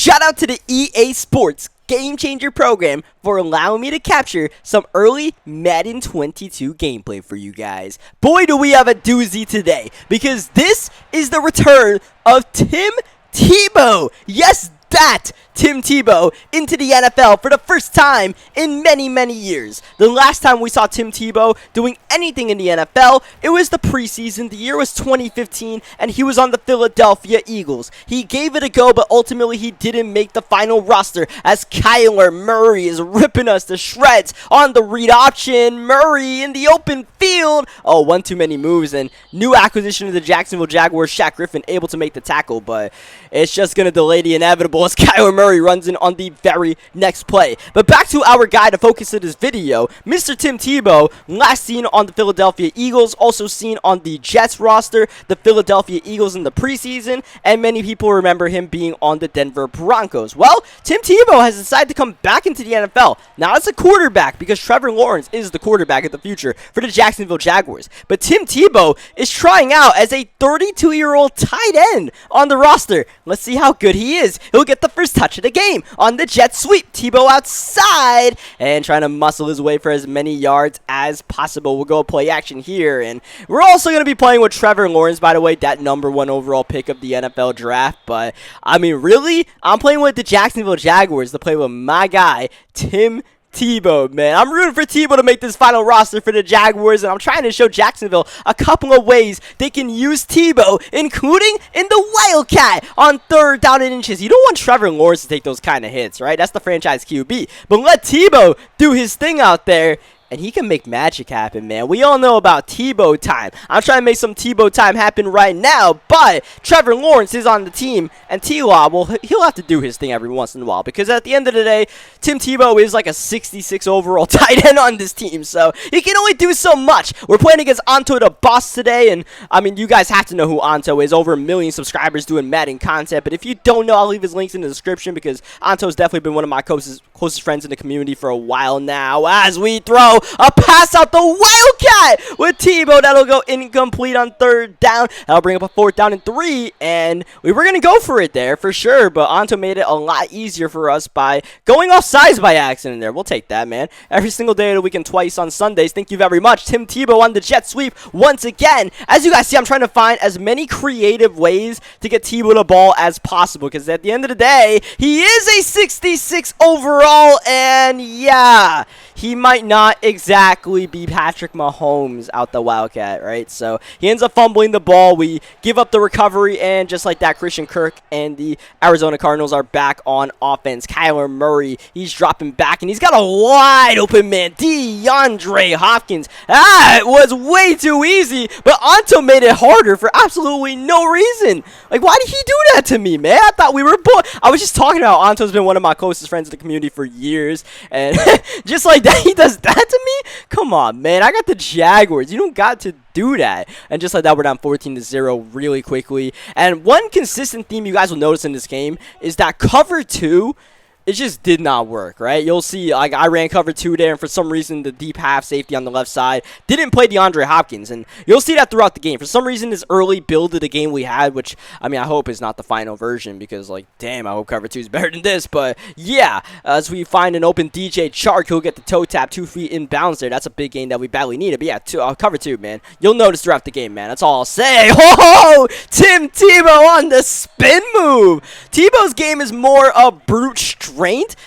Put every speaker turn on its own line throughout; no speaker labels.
Shout out to the EA Sports Game Changer program for allowing me to capture some early Madden 22 gameplay for you guys. Boy, do we have a doozy today, because this is the return of Tim Tebow. Yes, that Tim Tebow into the NFL for the first time in many years. The last time we saw Tim Tebow doing anything in the NFL, it was the preseason. The year was 2015, and he was on the Philadelphia Eagles. He gave it a go, but ultimately he didn't make the final roster, as Kyler Murray is ripping us to shreds on the read option. Murray in the open field. Oh, one too many moves, and new acquisition of the Jacksonville Jaguars, Shaq Griffin, able to make the tackle, but it's just going to delay the inevitable as Kyler Murray runs in on the very next play. But back to our guy to focus of this video, Mr. Tim Tebow, last seen on the Philadelphia Eagles, also seen on the Jets roster, the Philadelphia Eagles in the preseason, and many people remember him being on the Denver Broncos. Well, Tim Tebow has decided to come back into the NFL, not as a quarterback, because Trevor Lawrence is the quarterback of the future for the Jacksonville Jaguars. But Tim Tebow is trying out as a 32-year-old tight end on the roster. Let's see how good he is. He'll get the first touch of the game on the jet sweep. Tebow outside and trying to muscle his way for as many yards as possible. We'll go play action here, and we're also going to be playing with Trevor Lawrence, by the way, that #1 overall pick of the NFL draft. But I mean, really, I'm playing with the Jacksonville Jaguars to play with my guy Tim Tebow, man. I'm rooting for Tebow to make this final roster for the Jaguars, and I'm trying to show Jacksonville a couple of ways they can use Tebow, including in the wildcat on 3rd down and inches. You don't want Trevor Lawrence to take those kind of hits, right? That's the franchise QB. But let Tebow do his thing out there, and he can make magic happen, man. We all know about Tebow time. I'm trying to make some Tebow time happen right now, but Trevor Lawrence is on the team, and T-Law, well, he'll have to do his thing every once in a while, because at the end of the day, Tim Tebow is like a 66 overall tight end on this team, so he can only do so much. We're playing against Anto the Boss today, and I mean, you guys have to know who Anto is. Over 1 million subscribers doing Madden content, but if you don't know, I'll leave his links in the description, because Anto's definitely been one of my closest friends in the community for a while now. As we throw a pass out the wildcat with Tebow, that'll go incomplete on 3rd down. That'll bring up a 4th down and 3, and we were gonna go for it there for sure, but Anto made it a lot easier for us by going off sides by accident there. We'll take that, man. Every single day of the week and twice on Sundays. Thank you very much. Tim Tebow on the jet sweep once again. As you guys see, I'm trying to find as many creative ways to get Tebow the ball as possible, because at the end of the day, he is a 66 overall, and yeah, he might not exactly be Patrick Mahomes out the wildcat, right? So he ends up fumbling the ball. We give up the recovery, and just like that, Christian Kirk and the Arizona Cardinals are back on offense. Kyler Murray, he's dropping back, and he's got a wide open man, DeAndre Hopkins. It was way too easy, but Anto made it harder for absolutely no reason. Like, why did he do that to me, man? I thought we were I was just talking about Anto's been one of my closest friends in the community for years, and just like that, he does that to me? Come on, man. I got the Jaguars. You don't got to do that. And just like that, we're down 14-0 really quickly. And one consistent theme you guys will notice in this game is that cover 2, it just did not work, right? You'll see, like, I ran cover 2 there, and for some reason, the deep half safety on the left side didn't play DeAndre Hopkins, and you'll see that throughout the game. For some reason, this early build of the game we had, which, I mean, I hope is not the final version, because, like, damn, I hope cover 2 is better than this, but, yeah, as we find an open DJ Chark, he'll get the toe tap 2 feet inbounds there. That's a big gain that we badly needed, but, yeah, cover 2, man. You'll notice throughout the game, man. That's all I'll say. Oh, Tim Tebow on the spin move. Tebow's game is more of brute strength.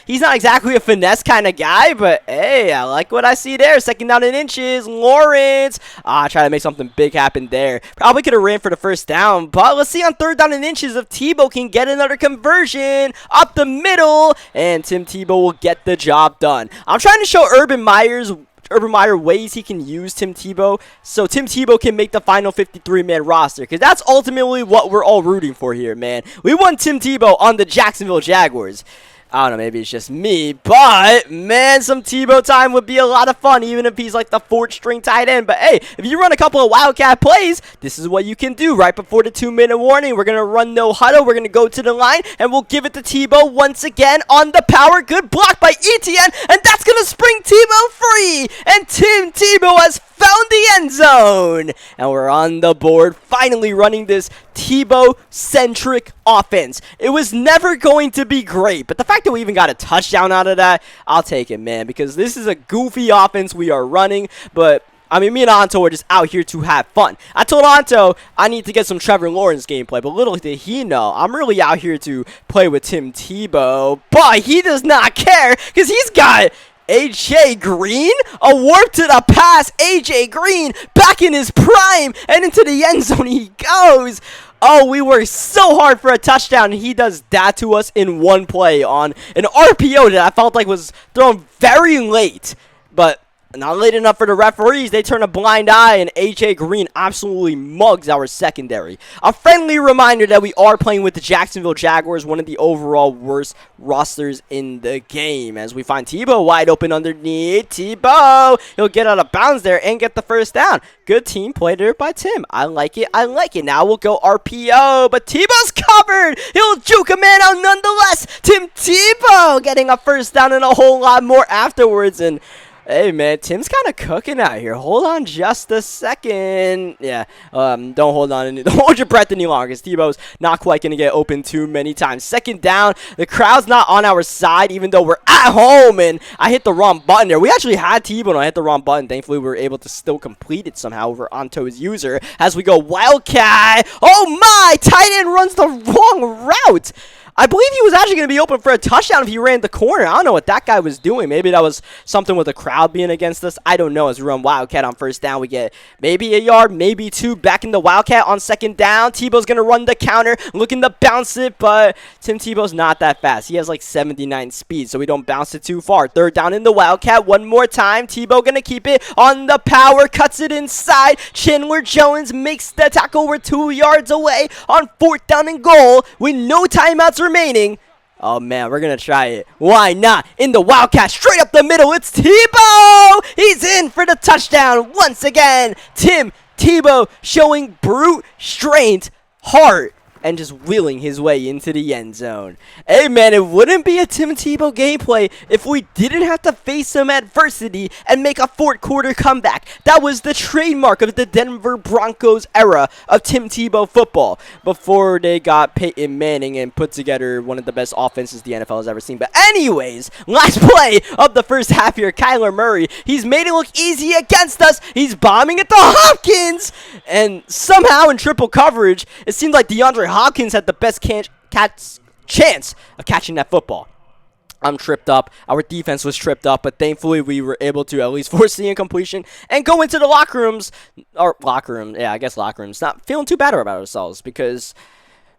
He's not exactly a finesse kind of guy, but hey, I like what I see there. 2nd down and inches. Lawrence. Try to make something big happen there. Probably could have ran for the 1st down, but let's see on 3rd down and inches if Tebow can get another conversion up the middle, and Tim Tebow will get the job done. I'm trying to show Urban Meyer ways he can use Tim Tebow, so Tim Tebow can make the final 53-man roster, because that's ultimately what we're all rooting for here, man. We want Tim Tebow on the Jacksonville Jaguars. I don't know, maybe it's just me, but man, some Tebow time would be a lot of fun, even if he's like the 4th string tight end. But hey, if you run a couple of wildcat plays, this is what you can do right before the 2-minute warning. We're going to run no huddle. We're going to go to the line, and we'll give it to Tebow once again on the power. Good block by ETN, and that's going to spring Tebow free. And Tim Tebow has found the end zone. And we're on the board, finally running this Tebow-centric offense. It was never going to be great, but the fact that we even got a touchdown out of that, I'll take it, man, because this is a goofy offense we are running, but I mean, me and Anto are just out here to have fun. I told Anto I need to get some Trevor Lawrence gameplay, but little did he know, I'm really out here to play with Tim Tebow, but he does not care, because he's got A.J. Green, a warp to the pass. A.J. Green back in his prime, and into the end zone he goes. Oh, we worked so hard for a touchdown, and he does that to us in one play on an RPO that I felt like was thrown very late, but not late enough for the referees. They turn a blind eye, and A.J. Green absolutely mugs our secondary. A friendly reminder that we are playing with the Jacksonville Jaguars, one of the overall worst rosters in the game. As we find Tebow wide open underneath. Tebow! He'll get out of bounds there and get the first down. Good team play there by Tim. I like it. I like it. Now we'll go RPO, but Tebow's covered. He'll juke a man out nonetheless. Tim Tebow getting a first down and a whole lot more afterwards, and hey, man, Tim's kind of cooking out here. Hold on just a second. Yeah, don't hold your breath any longer, because Tebow's not quite going to get open too many times. Second down, the crowd's not on our side, even though we're at home, and I hit the wrong button there. We actually had Tebow, and I hit the wrong button. Thankfully, we were able to still complete it somehow over Anto's user as we go wildcat. Oh, my! Tight end runs the wrong route. I believe he was actually going to be open for a touchdown if he ran the corner. I don't know what that guy was doing. Maybe that was something with the crowd being against us. I don't know. As we run wildcat on first down, we get maybe a yard, maybe 2. Back in the wildcat on second down. Tebow's going to run the counter, looking to bounce it, but Tim Tebow's not that fast. He has like 79 speed, so we don't bounce it too far. Third down in the wildcat one more time. Tebow going to keep it on the power, cuts it inside. Chandler Jones makes the tackle. We're 2 yards away on 4th down and goal with no timeouts remaining. Oh man, we're gonna try it. Why not? In the wildcat, straight up the middle, it's Tebow! He's in for the touchdown once again. Tim Tebow showing brute strength, heart, and just wheeling his way into the end zone. Hey man, it wouldn't be a Tim Tebow gameplay if we didn't have to face some adversity and make a 4th quarter comeback. That was the trademark of the Denver Broncos era of Tim Tebow football before they got Peyton Manning and put together one of the best offenses the NFL has ever seen. But anyways, last play of the first half here, Kyler Murray. He's made it look easy against us. He's bombing it to Hopkins, and somehow in triple coverage, it seems like DeAndre Hopkins had the best chance of catching that football. I'm tripped up. Our defense was tripped up, but thankfully we were able to at least force the incompletion and go into the locker rooms. Not feeling too bad about ourselves, because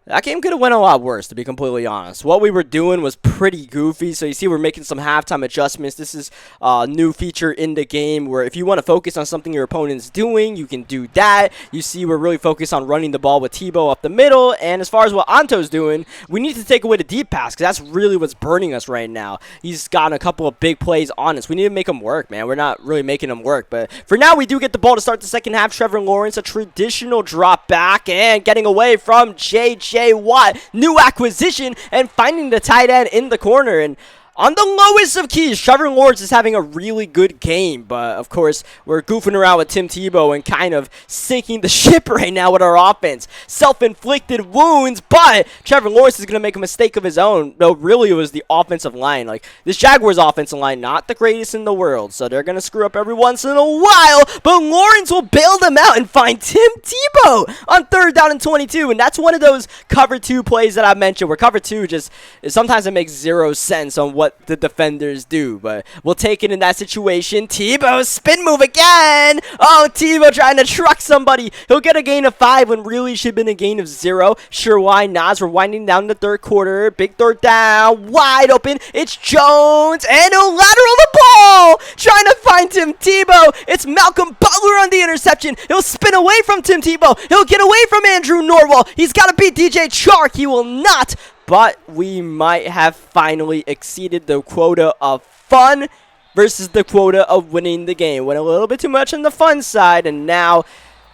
that game could have went a lot worse, to be completely honest. What we were doing was pretty goofy. So you see we're making some halftime adjustments. This is a new feature in the game where if you want to focus on something your opponent's doing, you can do that. You see we're really focused on running the ball with Tebow up the middle. And as far as what Anto's doing, we need to take away the deep pass, because that's really what's burning us right now. He's gotten a couple of big plays on us. We need to make him work, man. We're not really making him work. But for now, we do get the ball to start the second half. Trevor Lawrence, a traditional drop back, and getting away from J.J. Watt, new acquisition, and finding the tight end in the corner. And on the lowest of keys, Trevor Lawrence is having a really good game, but of course, we're goofing around with Tim Tebow and kind of sinking the ship right now with our offense. Self-inflicted wounds, but Trevor Lawrence is going to make a mistake of his own, though really it was the offensive line. Like, this Jaguars offensive line, not the greatest in the world, so they're going to screw up every once in a while, but Lawrence will bail them out and find Tim Tebow on 3rd down and 22, and that's one of those cover 2 plays that I mentioned, where cover 2 just, sometimes it makes zero sense on what the defenders do, but we'll take it in that situation. Tebow, spin move again. Oh, Tebow trying to truck somebody. He'll get a gain of 5 when really should have been a gain of 0. Sure, why not? We're winding down the 3rd quarter. Big 3rd down, wide open. It's Jones, and he'll lateral the ball, trying to find Tim Tebow. It's Malcolm Butler on the interception. He'll spin away from Tim Tebow. He'll get away from Andrew Norwell. He's got to beat DJ Chark. He will not, but we might have finally exceeded the quota of fun versus the quota of winning the game. Went a little bit too much on the fun side, and now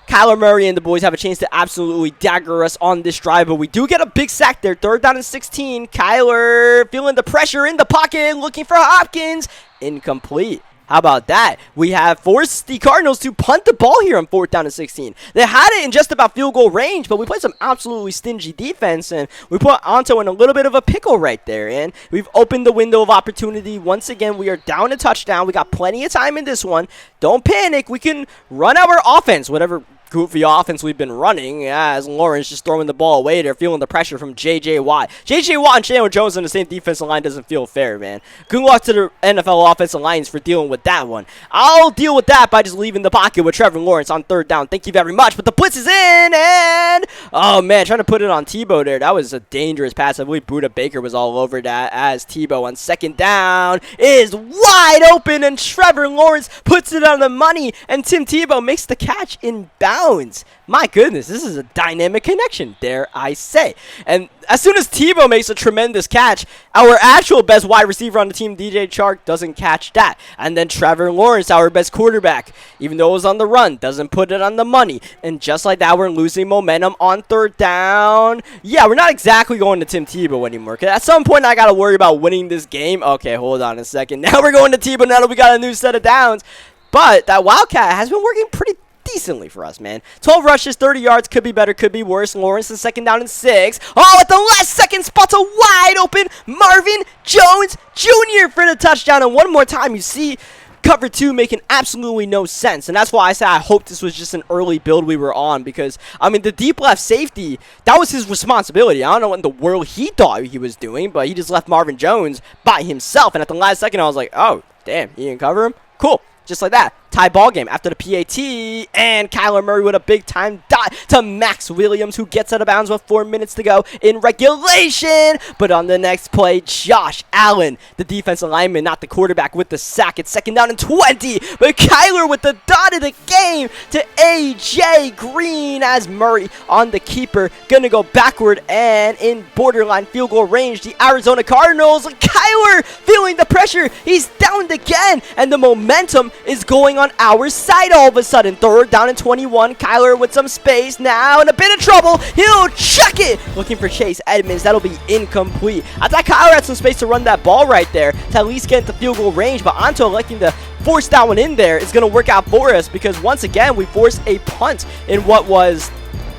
Kyler Murray and the boys have a chance to absolutely dagger us on this drive, but we do get a big sack there. 3rd down and 16. Kyler feeling the pressure in the pocket, looking for Hopkins. Incomplete. How about that? We have forced the Cardinals to punt the ball here on 4th down and 16. They had it in just about field goal range, but we played some absolutely stingy defense, and we put Anto in a little bit of a pickle right there, and we've opened the window of opportunity. Once again, we are down a touchdown. We got plenty of time in this one. Don't panic. We can run our offense, whatever goofy offense we've been running, as Lawrence just throwing the ball away. They're feeling the pressure from J.J. Watt. J.J. Watt and Chandler Jones on the same defensive line doesn't feel fair, man. Good luck to the NFL offensive lines for dealing with that one. I'll deal with that by just leaving the pocket with Trevor Lawrence on 3rd down. Thank you very much. But the blitz is in, and oh, man, trying to put it on Tebow there. That was a dangerous pass. I believe Buda Baker was all over that, as Tebow on 2nd down is wide open, and Trevor Lawrence puts it on the money, and Tim Tebow makes the catch in bounds. My goodness, this is a dynamic connection, dare I say. And as soon as Tebow makes a tremendous catch, our actual best wide receiver on the team, DJ Chark, doesn't catch that. And then Trevor Lawrence, our best quarterback, even though it was on the run, doesn't put it on the money. And just like that, we're losing momentum on 3rd down. Yeah, we're not exactly going to Tim Tebow anymore, because at some point I got to worry about winning this game. Okay, hold on a second. Now we're going to Tebow now that we got a new set of downs. But that wildcat has been working pretty decently for us, man. 12 rushes, 30 yards, could be better, could be worse. Lawrence is 2nd down and 6. Oh, at the last second, spots a wide open Marvin Jones Jr. for the touchdown. And one more time, you see cover 2 making absolutely no sense. And that's why I said I hope this was just an early build we were on, because, I mean, the deep left safety, that was his responsibility. I don't know what in the world he thought he was doing, but he just left Marvin Jones by himself. And at the last second, I was like, oh, damn, he didn't cover him? Cool. Just like that. Tie ball game after the PAT, and Kyler Murray with a big time dot to Max Williams, who gets out of bounds with 4 minutes to go in regulation. But on the next play, Josh Allen, the defensive lineman, not the quarterback, with the sack. It's 2nd down and 20, but Kyler with the dot of the game to A.J. Green, as Murray on the keeper, gonna go backward and in borderline field goal range. The Arizona Cardinals, Kyler feeling the pressure. He's downed again, and the momentum is going on our side all of a sudden. 3rd down and 21. Kyler with some space now in a bit of trouble. He'll chuck it. Looking for Chase Edmonds. That'll be incomplete. I thought Kyler had some space to run that ball right there to at least get into field goal range, but Anto electing to force that one in there is going to work out for us, because once again we forced a punt in what was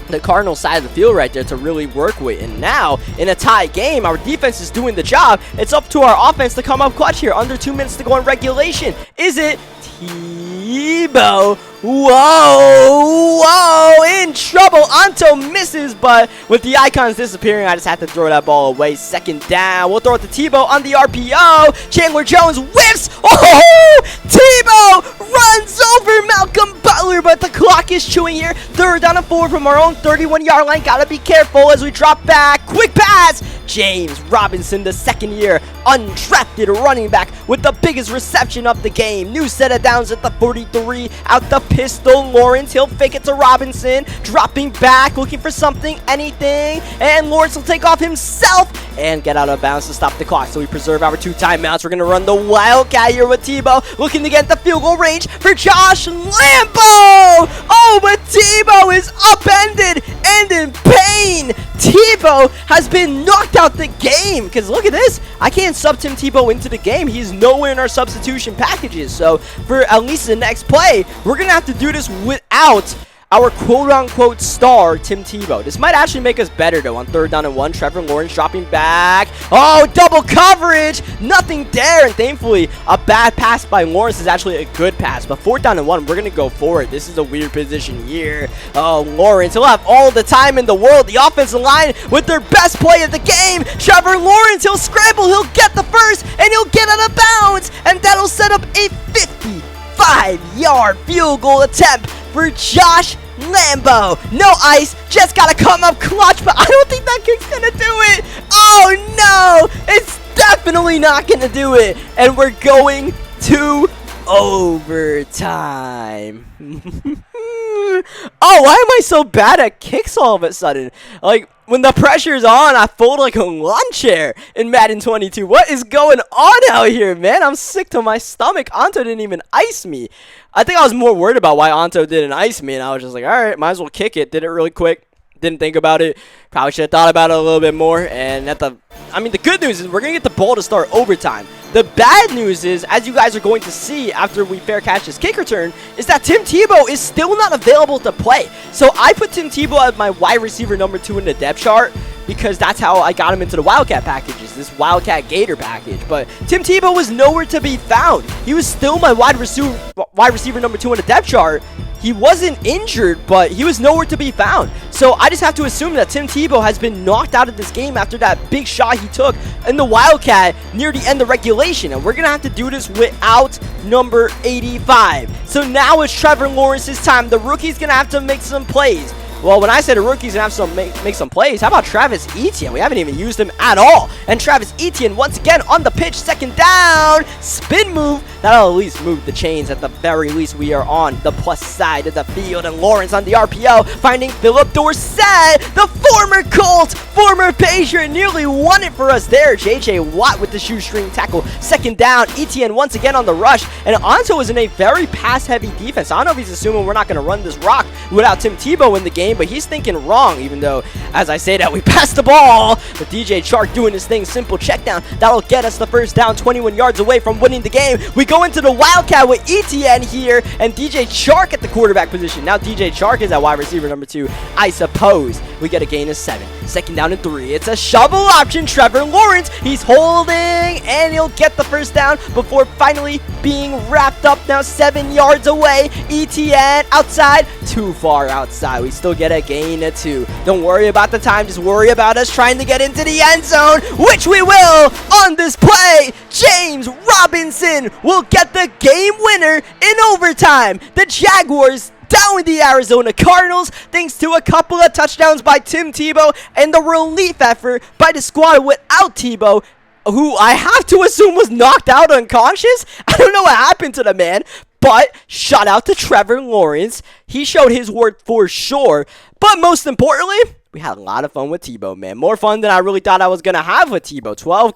the Cardinals side of the field right there to really work with. And now in a tie game, our defense is doing the job. It's up to our offense to come up clutch here. Under 2 minutes to go in regulation. Is it Tebow? Whoa, in trouble. Anto misses, but with the icons disappearing, I just had to throw that ball away. 2nd down. We'll throw it to Tebow on the RPO. Chandler Jones whiffs. Oh, Tebow runs over Malcolm Butler, but the clock is chewing here. 3rd down and 4 from our own 31-yard line. Gotta be careful as we drop back. Quick pass. James Robinson, the 2nd-year undrafted running back, with the biggest reception of the game. New set of downs at the 43. Out the pistol, Lawrence, he'll fake it to Robinson, dropping back, looking for something, anything, and Lawrence will take off himself and get out of bounds to stop the clock, so we preserve our 2 timeouts. We're going to run the wildcat here with Tebow, looking to get the field goal range for Josh Lambo. Oh, but Tebow is upended and in pain. Tebow has been knocked out the game, because look at this. I can't sub Tim Tebow into the game. He's nowhere in our substitution packages, so for at least the next play, we're going to have to do this without our quote-unquote star, Tim Tebow. This might actually make us better, though, on 3rd down and 1. Trevor Lawrence dropping back. Oh, double coverage. Nothing there, and thankfully, a bad pass by Lawrence is actually a good pass. But 4th down and 1, we're going to go for it. This is a weird position here. Oh, Lawrence, he'll have all the time in the world. The offensive line with their best play of the game. Trevor Lawrence, he'll scramble. He'll get the first, and he'll get out of bounds. And that'll set up a 55-yard field goal attempt for Josh Lambo. No ice, just gotta come up clutch, but I don't think that kick's gonna do it. Oh no, it's definitely not gonna do it, and we're going to overtime. Oh, why am I so bad at kicks all of a sudden? Like, when the pressure's on, I fold like a lawn chair in Madden 22. What is going on out here, man? I'm sick to my stomach. Anto didn't even ice me. I think I was more worried about why Anto didn't ice me, and I was just like, all right, might as well kick it. Did it really quick. Didn't think about it. Probably should have thought about it a little bit more. And the good news is we're going to get the ball to start overtime. The bad news is, as you guys are going to see after we fair catch this kick return, is that Tim Tebow is still not available to play. So I put Tim Tebow as my wide receiver number 2 in the depth chart because that's how I got him into the wildcat packages, this wildcat gator package. But Tim Tebow was nowhere to be found. He was still my wide receiver number 2 in the depth chart. He wasn't injured, but he was nowhere to be found. So I just have to assume that Tim Tebow has been knocked out of this game after that big shot he took in the Wildcat near the end of regulation. And we're going to have to do this without number 85. So now it's Trevor Lawrence's time. The rookie's going to have to make some plays. Well, when I said a rookie's going to have to make some plays, how about Travis Etienne? We haven't even used him at all. And Travis Etienne, once again, on the pitch, second down, spin move. That'll at least move the chains. At the very least, we are on the plus side of the field. And Lawrence on the RPO, finding Philip Dorsett, the former Colt, former Patriot, nearly won it for us there. J.J. Watt with the shoestring tackle. Second down, Etienne once again on the rush. And Anto is in a very pass-heavy defense. I don't know if he's assuming we're not going to run this rock without Tim Tebow in the game, but he's thinking wrong, even though, as I say that, we passed the ball. But DJ Chark doing his thing, simple check down. That'll get us the first down, 21 yards away from winning the game. We go into the Wildcat with Etienne here, and DJ Chark at the quarterback position. Now DJ Chark is at wide receiver number 2. I suppose we get a gain of 7. Second down and 3. It's a shovel option. Trevor Lawrence, he's holding, and he'll get the first down before finally being wrapped up. Now 7 yards away. Etienne outside, too far outside. We still get a gain of 2. Don't worry about the time, just worry about us trying to get into the end zone, which we will on this play. James Robinson will get the game winner in overtime. The Jaguars down with the Arizona Cardinals thanks to a couple of touchdowns by Tim Tebow and the relief effort by the squad without Tebow, who I have to assume was knocked out unconscious. I don't know what happened to the man, but shout out to Trevor Lawrence. He showed his worth for sure. But most importantly, we had a lot of fun with Tebow, man. More fun than I really thought I was going to have with Tebow. 12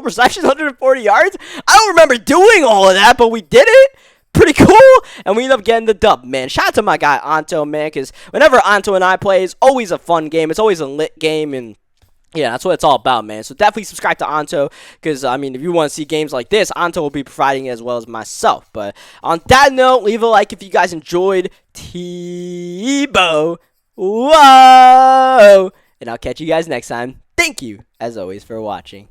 receptions, 140 yards. I don't remember doing all of that, but we did it. Pretty cool, and we end up getting the dub, man. Shout out to my guy Anto, man, because whenever Anto and I play, it's always a fun game. It's always a lit game, and yeah, that's what it's all about, man. So definitely subscribe to Anto, because, I mean, if you want to see games like this, Anto will be providing it as well as myself. But on that note, leave a like if you guys enjoyed Tebow. Whoa! And I'll catch you guys next time. Thank you, as always, for watching.